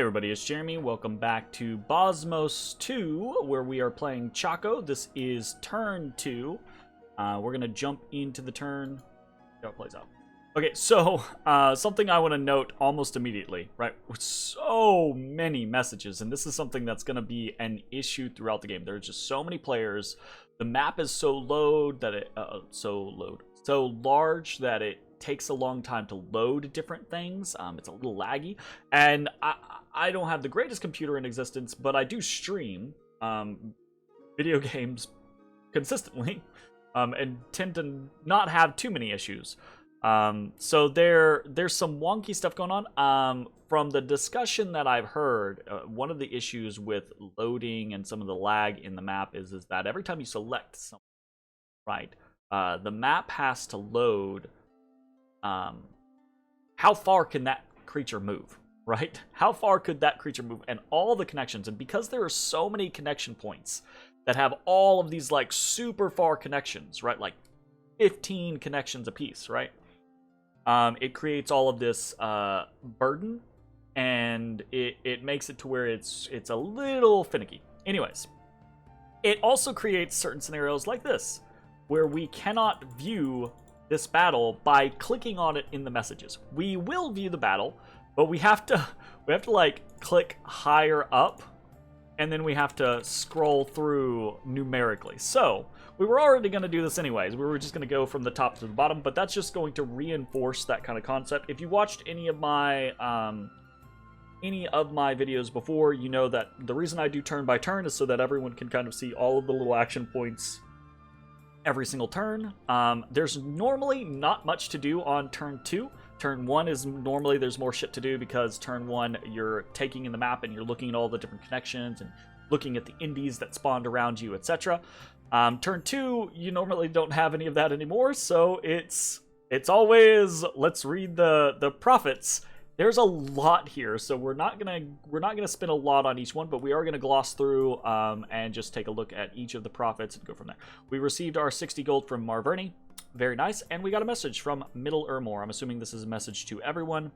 Everybody, it's Jeremy. Welcome back to Bozmos2, where we are playing Chaco. This is turn 2. We're going to jump into the turn. See how it plays out. Okay, so something I want to note almost immediately, right? With so many messages, and this is something that's going to be an issue throughout the game. There are just so many players. The map is so large that it takes a long time to load different things. It's a little laggy, and I don't have the greatest computer in existence, but I do stream video games consistently, and tend to not have too many issues. So there's some wonky stuff going on. From the discussion that I've heard, one of the issues with loading and some of the lag in the map is that every time you select something, right, the map has to load. How far can that creature move, right? How far could that creature move? And all the connections, and because there are so many connection points that have all of these like super far connections, right? Like 15 connections apiece, right? It creates all of this burden, and it makes it to where it's a little finicky. Anyways, it also creates certain scenarios like this, where we cannot view this battle by clicking on it in the messages. We will view the battle, but we have to like click higher up, and then we have to scroll through numerically. So we were already going to do this anyways. We were just going to go from the top to the bottom, but that's just going to reinforce that kind of concept. If you watched any of my videos before, you know that the reason I do turn by turn is so that everyone can kind of see all of the little action points every single turn. There's normally not much to do on turn 2. Turn 1 is normally there's more shit to do, because turn 1 you're taking in the map and you're looking at all the different connections and looking at the indies that spawned around you, etc. Turn 2, you normally don't have any of that anymore, so it's always let's read the prophets. There's a lot here, so we're not gonna spend a lot on each one, but we are gonna gloss through and just take a look at each of the prophets and go from there. We received our 60 gold from Marverni, very nice, and we got a message from Middle Ermor. I'm assuming this is a message to everyone.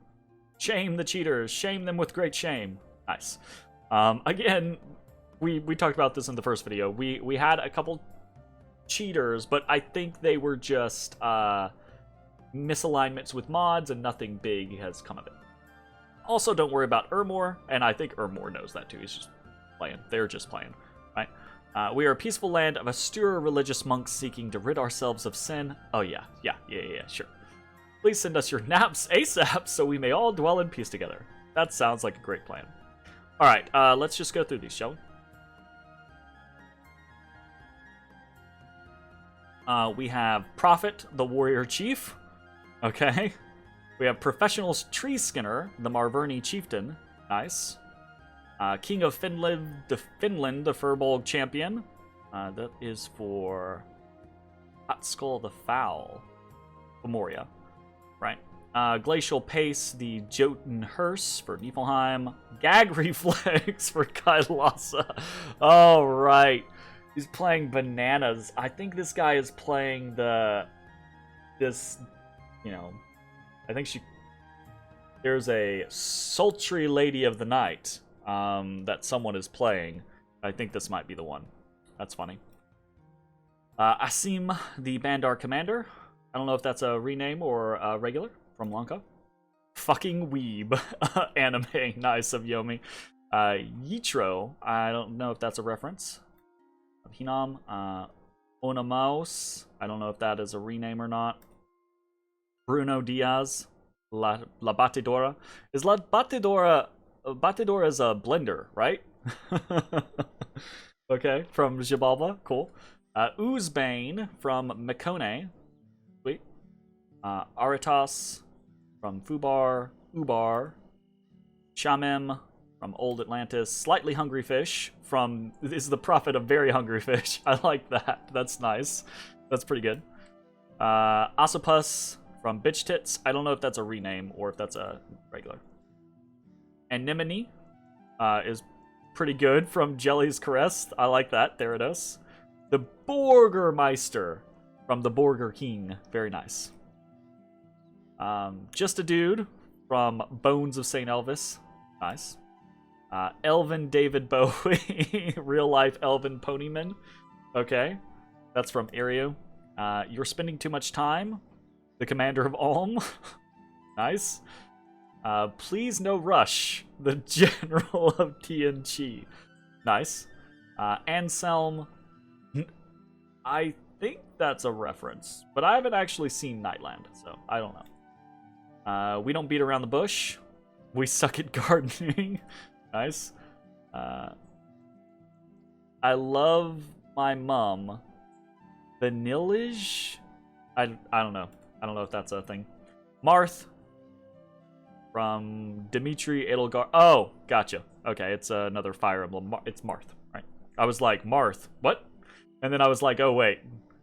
Shame the cheaters, shame them with great shame. Nice. Again, we talked about this in the first video. We had a couple cheaters, but I think they were just misalignments with mods, and nothing big has come of it. Also, don't worry about Ermor, and I think Ermor knows that too. He's just playing. They're just playing, right? We are a peaceful land of austere religious monks seeking to rid ourselves of sin. Oh yeah, sure. Please send us your naps ASAP so we may all dwell in peace together. That sounds like a great plan. All right, let's just go through these, shall we? We have Prophet, the warrior chief. Okay. We have Professional Tree Skinner, the Marverni chieftain. Nice. King of Finland, the Furbolg champion. That is for Hot Skull the Foul, for Moria, right? Glacial Pace, the Jotun Hearse for Niflheim. Gag Reflex for Kailasa. All right. He's playing bananas. I think this guy is playing I think there's a sultry lady of the night that someone is playing. I think this might be the one. That's funny. Asim, the Bandar commander. I don't know if that's a rename or a regular from Lanka. Fucking weeb. Anime. Nice of Yomi. Yitro. I don't know if that's a reference. Hinam. Onamaus. I don't know if that is a rename or not. Bruno Diaz, La Batidora. Is La Batidora... Batidora is a blender, right? Okay, from Xibalba. Cool. Oozbane from Makone. Sweet. Aritas from Fubar. Ubar. Shamim from Old Atlantis. Slightly Hungry Fish from... is the prophet of Very Hungry Fish. I like that. That's nice. That's pretty good. Asopus from Bitch Tits. I don't know if that's a rename or if that's a regular. Anemone is pretty good from Jelly's Caress. I like that. There it is. The Borgermeister from the Borger King. Very nice. Just a Dude from Bones of St. Elvis. Nice. Elvin David Bowie, real life Elvin Ponyman. Okay, that's from Iryu. You're spending too much time. The commander of Ulm. Nice. Please no rush. The general of TNG. Nice. Anselm. I think that's a reference, but I haven't actually seen Nightland, so I don't know. We don't beat around the bush. We suck at gardening. Nice. I love my mum. Vanillage? I don't know. I don't know if that's a thing. Marth. From Dimitri Edelgar. Oh, gotcha. Okay, it's another Fire Emblem. It's Marth, right? I was like, Marth, what? And then I was like, oh wait,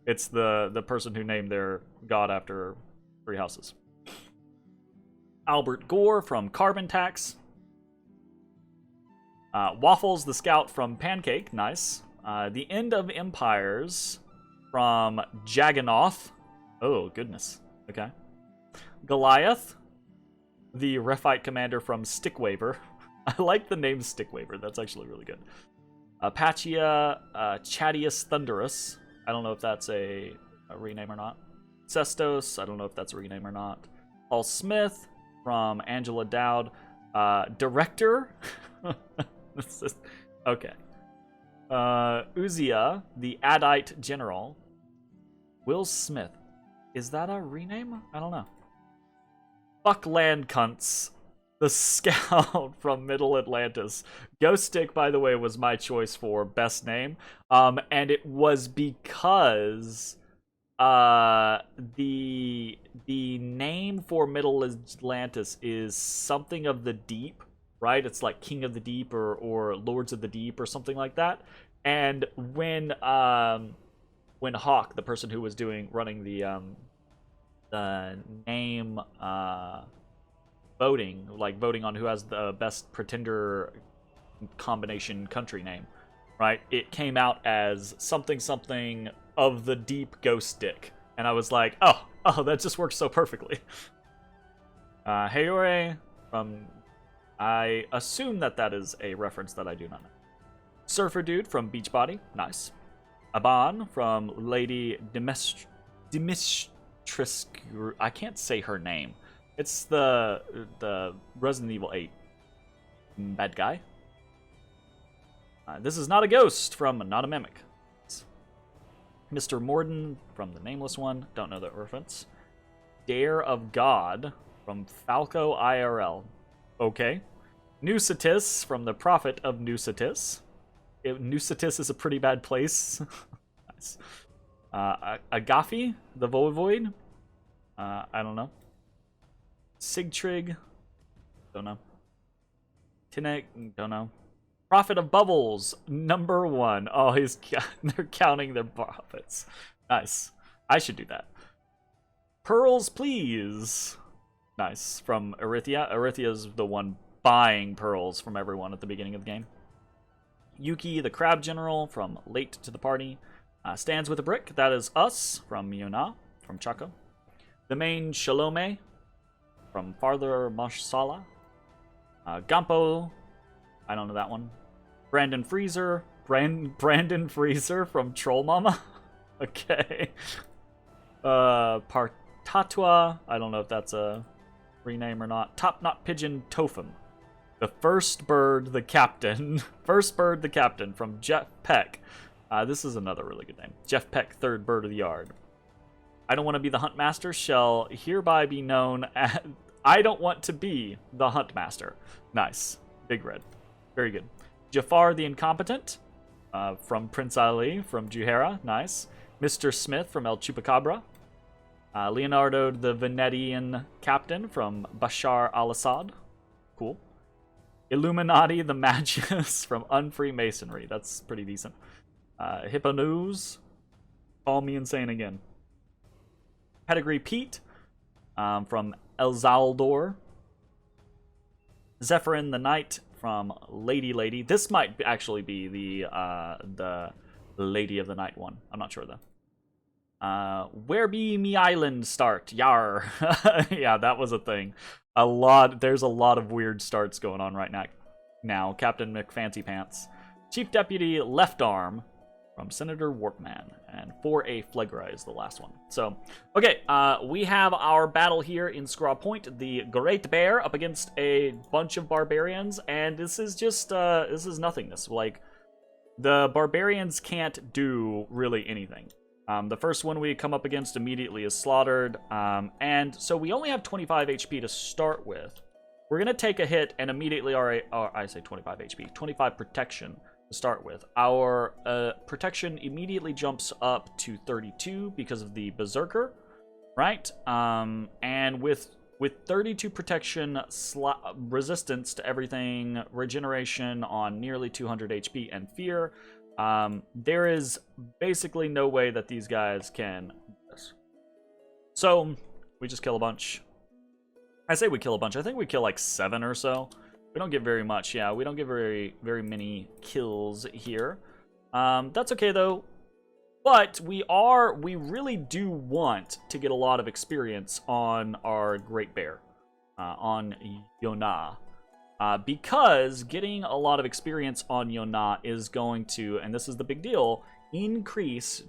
it's the person who named their god after 3 houses. Albert Gore from Carbon Tax. Waffles the Scout from Pancake, nice. The End of Empires from Jagganoth. Oh, goodness. Okay. Goliath, the Rephite commander from Stickwaver. I like the name Stickwaver. That's actually really good. Apachia Chadius Thunderous. I don't know if that's a rename or not. Cestos. I don't know if that's a rename or not. Paul Smith from Angela Dowd. Director. Okay. Uzia, the Adite General. Will Smith. Is that a rename? I don't know. Fuck Land Cunts. The Scout from Middle Atlantis. Ghost Stick, by the way, was my choice for best name. And it was because the name for Middle Atlantis is something of the deep, right? It's like King of the Deep or Lords of the Deep or something like that. And when Hawk, the person who was running the name voting, like voting on who has the best pretender combination country name, right? It came out as something of the deep ghost stick, and I was like, oh, that just works so perfectly. Heyore from, I assume that is a reference that I do not know. Surfer Dude from Beachbody, nice. Aban from Lady Dimitrescu. I can't say her name. It's the Resident Evil 8 bad guy. This is not a ghost from Not a Mimic. Mr. Morden from the Nameless One. Don't know that reference. Dare of God from Falco IRL. Okay. Nucitus from the Prophet of Nucitus. Nucitus is a pretty bad place. Nice. Agafi, the Voivode. I don't know. Sigtrig. Don't know. Tinek. Don't know. Prophet of Bubbles, number 1. Oh, they're counting their profits. Nice. I should do that. Pearls, please. Nice. From Erythia. Erythia's the one buying pearls from everyone at the beginning of the game. Yuki, the Crab General, from Late to the Party. Stands with a Brick. That is us, from Yuna, from Chaco. The main Shalome, from Farther Marsala. Gampo. I don't know that one. Brandon Freezer. Brandon Freezer from Troll Mama. Okay. Partatwa. I don't know if that's a rename or not. Top Knot Pigeon Tofum. The First Bird the Captain. First Bird the Captain from Jeff Peck. This is another really good name. Jeff Peck, Third Bird of the Yard. I don't want to be the Huntmaster. Shall hereby be known as... I don't want to be the Huntmaster. Nice. Big Red. Very good. Jafar the Incompetent, from Prince Ali, from Juhera. Nice. Mr. Smith from El Chupacabra. Leonardo the Venetian Captain from Bashar al-Assad. Cool. Illuminati the Magus from Unfree Masonry. That's pretty decent. Hippo News. Call me insane again. Pedigree Pete, from El Zaldor. Zephyrin the Knight from Lady. This might actually be the Lady of the Night one. I'm not sure though. Where be me island start? Yar. Yeah, that was a thing. There's a lot of weird starts going on right now. now, Captain McFancy Pants. Chief Deputy Left Arm from Senator Warpman. And 4A Phlegra is the last one. So, okay, we have our battle here in Scraw Point. The Great Bear up against a bunch of barbarians. And this is just, this is nothingness. Like, the barbarians can't do really anything. The first one we come up against immediately is slaughtered. And so we only have 25 HP to start with. We're going to take a hit and immediately, I say 25 HP, 25 protection to start with. Our protection immediately jumps up to 32 because of the Berserker, right? And with 32 protection, resistance to everything, regeneration on nearly 200 HP, and fear, there is basically no way that these guys can do this. So, we just kill a bunch. I say we kill a bunch. I think we kill like 7 or so. We don't get very much. Yeah, we don't get very many kills here. That's okay though. But we really do want to get a lot of experience on our Great Bear, on Yona. Because getting a lot of experience on Yona is going to, and this is the big deal,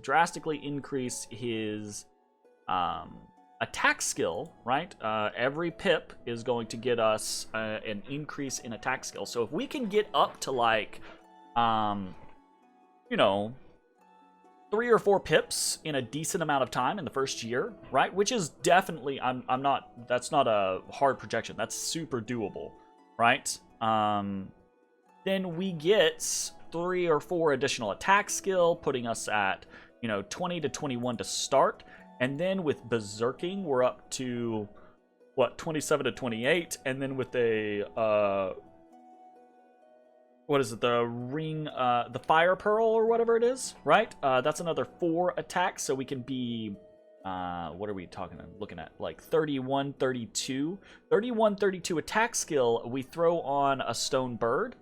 drastically increase his attack skill, right? Every pip is going to get us an increase in attack skill. So if we can get up to like, you know, 3 or 4 pips in a decent amount of time in the first year, right? Which is definitely, that's not a hard projection. That's super doable, right? Then we get 3 or 4 additional attack skill, putting us at, you know, 20 to 21 to start. And then with Berserking, we're up to, what, 27 to 28. And then with a, what is it, the ring, the Fire Pearl or whatever it is, right? That's another 4 attacks, so we can be, what are we looking at? Like 31, 32. 31, 32 attack skill, we throw on a Stone Bird.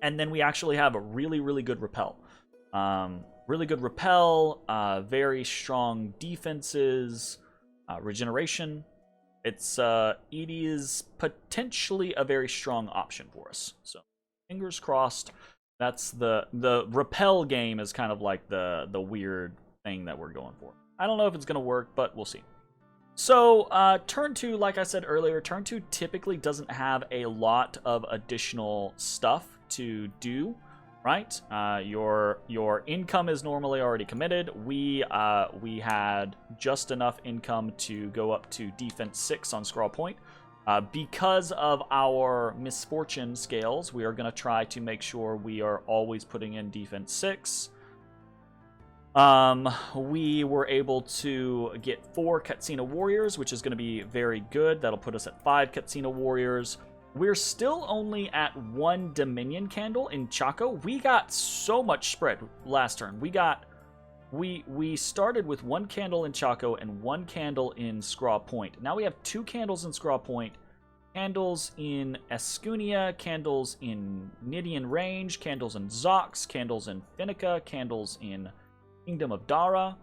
And then we actually have a really good repel. Really good repel, very strong defenses, regeneration. It is potentially a very strong option for us. So fingers crossed. That's the repel game is kind of like the weird thing that we're going for. I don't know if it's gonna work, but we'll see. So turn 2, like I said earlier, turn 2 typically doesn't have a lot of additional stuff to do. Right, your income is normally already committed. We had just enough income to go up to defense 6 on Scrawl Point. Because of our misfortune scales, we are going to try to make sure we are always putting in defense 6. We were able to get 4 Katsina Warriors, which is going to be very good. That'll put us at 5 Katsina Warriors. We're still only at 1 Dominion candle in Chaco. We got so much spread last turn. We started with 1 candle in Chaco and 1 candle in Scraw Point. Now we have 2 candles in Scraw Point, candles in Escunia, candles in Nidian Range, candles in Zox, candles in Finica, candles in Kingdom of Dara,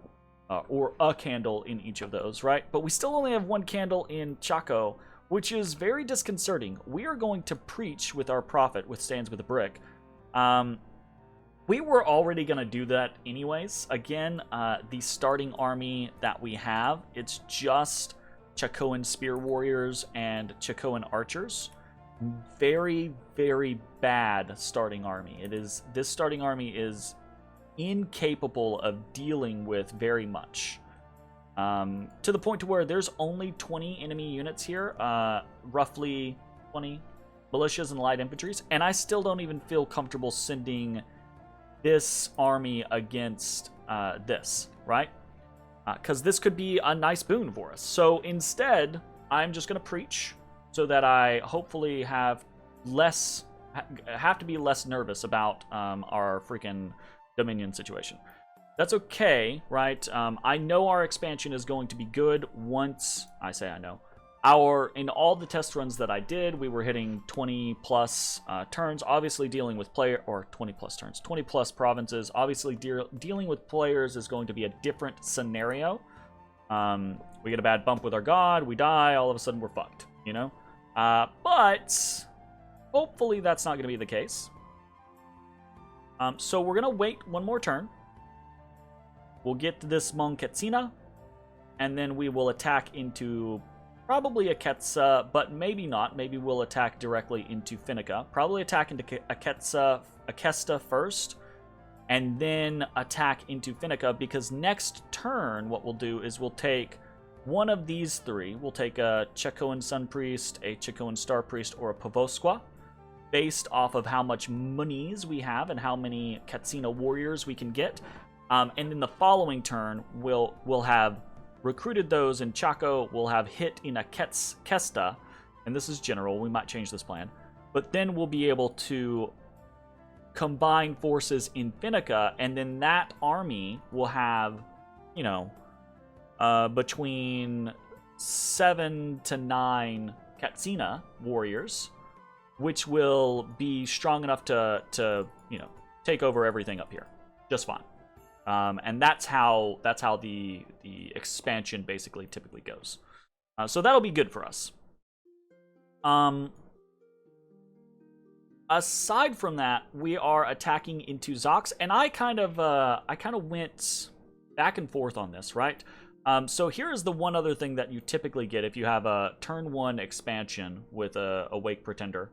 or a candle in each of those, right? But we still only have 1 candle in Chaco, which is very disconcerting. We are going to preach with our prophet withstands with a brick. We were already going to do that anyways. Again, the starting army that we have, it's just Chacoan Spear Warriors and Chacoan Archers. Very bad starting army. This starting army is incapable of dealing with very much. To the point to where there's only 20 enemy units here, roughly 20 militias and light infantries, and I still don't even feel comfortable sending this army against this, right? Because this could be a nice boon for us. So instead, I'm just going to preach so that I hopefully have to be less nervous about our freaking Dominion situation. That's okay, right? I know our expansion is going to be good once... I say I know. In all the test runs that I did, we were hitting 20 plus turns, obviously dealing with 20 plus turns, 20 plus provinces. Obviously, dealing with players is going to be a different scenario. We get a bad bump with our god, we die, all of a sudden we're fucked, you know? But Hopefully that's not going to be the case. So we're going to wait one more turn. We'll get this Monketsina, and then we will attack into probably Aketsa, but maybe not. Maybe we'll attack directly into Finnica. Probably attack into Akesta first, and then attack into Finnica, because next turn what we'll do is we'll take one of these three. We'll take a Chacoan Sun Priest, a Chacoan Star Priest, or a Povosqua, based off of how much monies we have and how many Katsina warriors we can get. And then the following turn, we'll have recruited those in Chaco, we'll have hit in a Kesta, and this is general, we might change this plan, but then we'll be able to combine forces in Finnica, and then that army will have, you know, between 7 to 9 Katsina warriors, which will be strong enough to you know, take over everything up here just fine. And that's how the expansion basically typically goes. So that'll be good for us. Aside from that, we are attacking into Zox, and I kind of went back and forth on this, right? So here is the one other thing that you typically get if you have a turn 1 expansion with a Wake Pretender.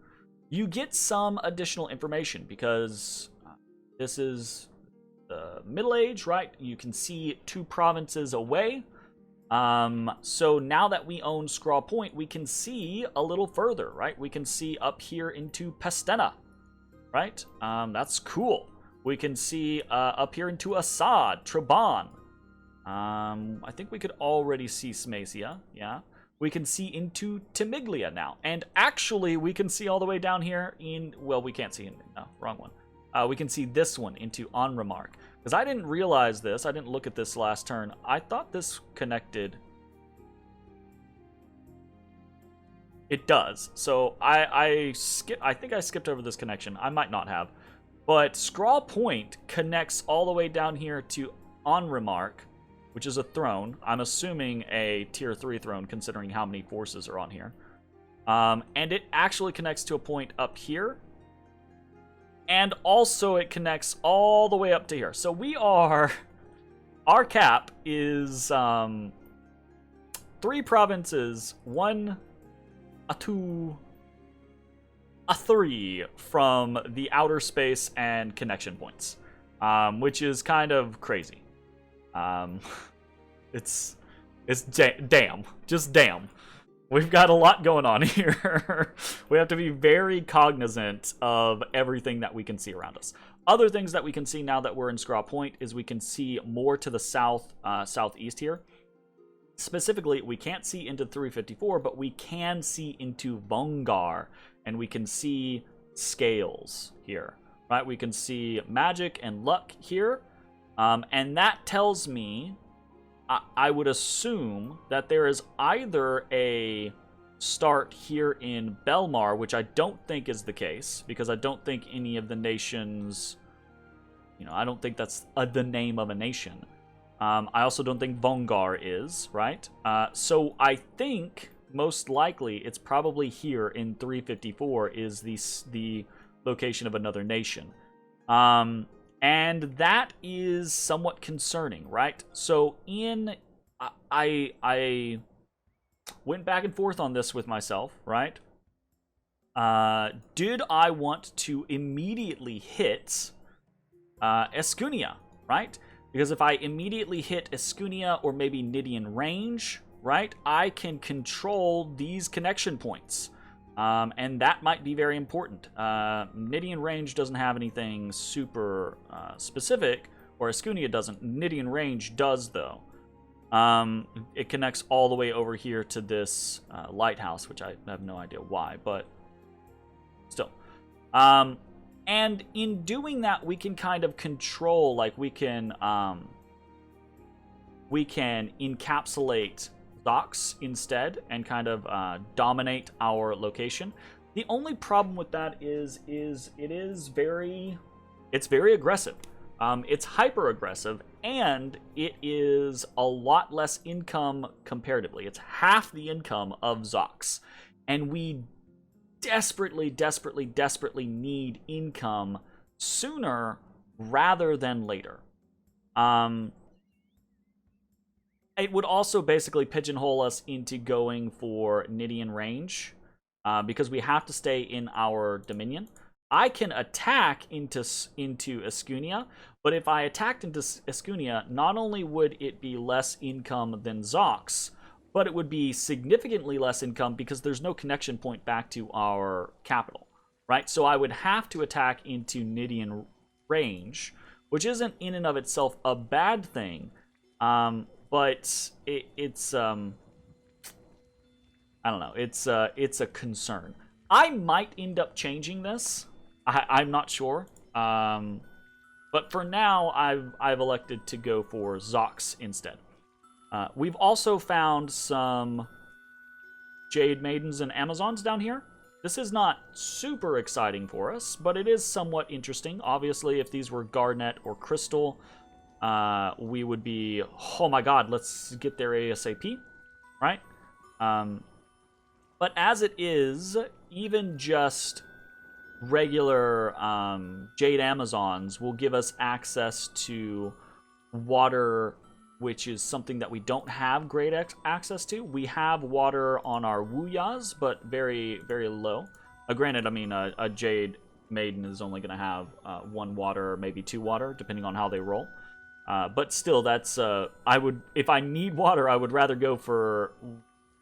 You get some additional information, because this is the Middle Age, right? You can see 2 provinces away. So now that we own Scraw Point, we can see a little further, right? We can see up here into Pestena, right? That's cool. We can see up here into Assad, Traban. I think we could already see Smacia, yeah. We can see into Timiglia now. And actually, we can see all the way down here in... Well, we can't see... No, wrong one. We can see this one into Onremark. Because I didn't realize this. I didn't look at this last turn. I thought this connected. It does. So I think I skipped over this connection. I might not have. But Scraw Point connects all the way down here to Onremark, which is a throne. I'm assuming a tier 3 throne, considering how many forces are on here. And it actually connects to a point up here. And also it connects all the way up to here. So we are... Our cap is 3 provinces, 1, a 2, a 3 from the outer space and connection points. Which is kind of crazy. It's damn. Just damn. We've got a lot going on here. We have to be very cognizant of everything that we can see around us. Other things that we can see now that we're in Scraw Point is we can see more to the south, southeast here. Specifically, we can't see into 354, but we can see into Vongar, and we can see scales here, right? We can see magic and luck here, and that tells me... I would assume that there is either a start here in Belmar, which I don't think is the case, because I don't think any of the nations, you know, I don't think that's the name of a nation. I also don't think Vongar is, right? So I think most likely it's probably here in 354 is the location of another nation. And that is somewhat concerning, right? So I went back and forth on this with myself, right? Did I want to immediately hit Escunia, right? Because if I immediately hit Escunia or maybe Nidian range, right, I can control these connection points. And that might be very important. Nidian range doesn't have anything super specific, or Escunia doesn't. Nidian range does, though. It connects all the way over here to this lighthouse, which I have no idea why, but still. And in doing that, we can kind of control, like we can encapsulate Zox instead and kind of dominate our location. The only problem with that is it's very aggressive. It's hyper aggressive, and it is a lot less income comparatively. It's half the income of Zox, and we desperately, desperately, desperately need income sooner rather than later. It would also basically pigeonhole us into going for Nidian range, because we have to stay in our Dominion. I can attack into Escunia, but if I attacked into Escunia, not only would it be less income than Zox, but it would be significantly less income because there's no connection point back to our capital, right? So I would have to attack into Nidian range, which isn't in and of itself a bad thing, but it's I don't know, it's a concern. I might end up changing this. I'm not sure, but for now, I've elected to go for Zox instead. We've also found some Jade Maidens and Amazons down here. This is not super exciting for us, but it is somewhat interesting. Obviously, if these were Garnet or Crystal, we would be, oh my god, let's get there ASAP, right? But as it is, even just regular Jade Amazons will give us access to water, which is something that we don't have great access to. We have water on our Wuyas, but very, very low. Granted, I mean, a Jade Maiden is only going to have 1 water or maybe 2 water, depending on how they roll. But still, that's, if I need water, I would rather go for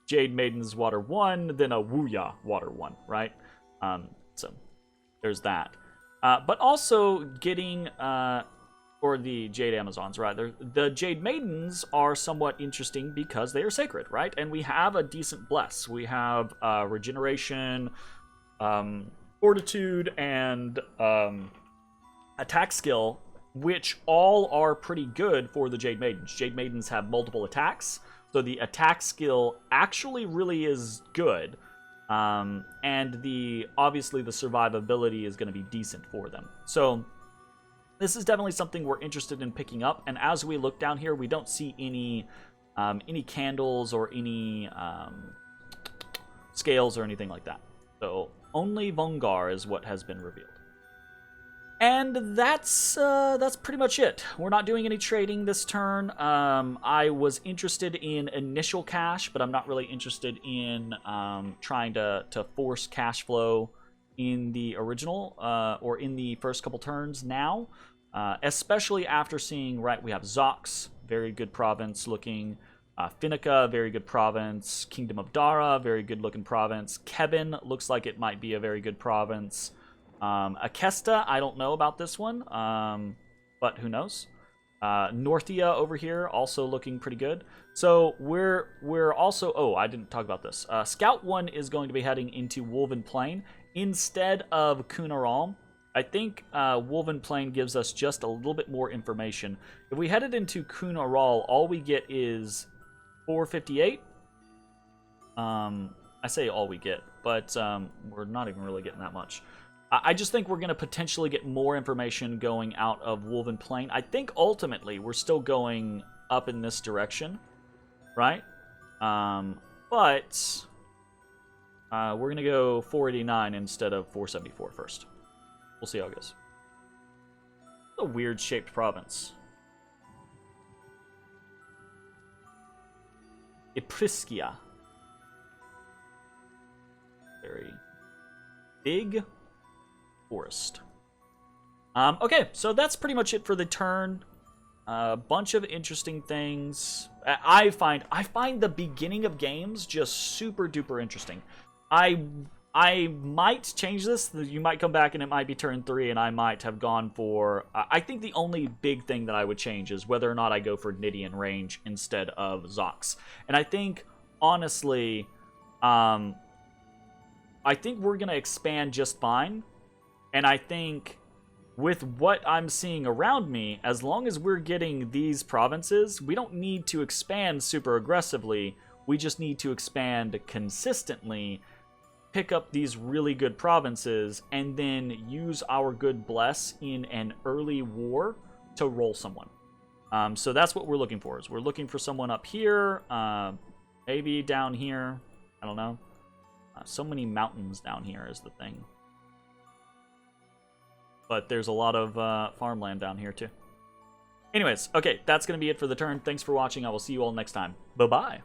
Jade Maiden's water 1 than a Wuya water 1, right? So there's that. But also getting, or the Jade Amazons, right? The Jade Maidens are somewhat interesting because they are sacred, right? And we have a decent bless. We have regeneration, fortitude, and attack skill, which all are pretty good for the Jade Maidens. Jade Maidens have multiple attacks, so the attack skill actually really is good. And obviously the survivability is going to be decent for them. So this is definitely something we're interested in picking up. And as we look down here, we don't see any candles or any scales or anything like that. So only Vongar is what has been revealed. And that's pretty much it. We're not doing any trading this turn. I was interested in initial cash, but I'm not really interested in trying to force cash flow in the original or in the first couple turns now, especially after seeing, right, we have Zox, very good province looking, Finnica, very good province, Kingdom of Dara, very good looking province, Kevin looks like it might be a very good province. Akesta, I don't know about this one, but who knows. Northia over here, also looking pretty good. So we're also, oh, I didn't talk about this. Scout 1 is going to be heading into Woven Plain instead of Kunaral. I think Woven Plain gives us just a little bit more information. If we headed into Kunaral, all we get is 458. I say all we get, but we're not even really getting that much. I just think we're going to potentially get more information going out of Woven Plain. I think ultimately we're still going up in this direction, right? But we're going to go 489 instead of 474 first. We'll see how it goes. A weird shaped province. Ipriskia. Very big forest. Okay, so that's pretty much it for the turn. A bunch of interesting things. I find the beginning of games just super duper interesting. I might change this. You might come back and it might be turn 3 and I might have gone for... I think the only big thing that I would change is whether or not I go for Nidian range instead of Zox. And I think, honestly, I think we're going to expand just fine. And I think with what I'm seeing around me, as long as we're getting these provinces, we don't need to expand super aggressively. We just need to expand consistently, pick up these really good provinces, and then use our good bless in an early war to roll someone. So that's what we're looking for. Is we're looking for someone up here, maybe down here. I don't know. So many mountains down here is the thing. But there's a lot of farmland down here, too. Anyways, okay, that's going to be it for the turn. Thanks for watching. I will see you all next time. Bye-bye.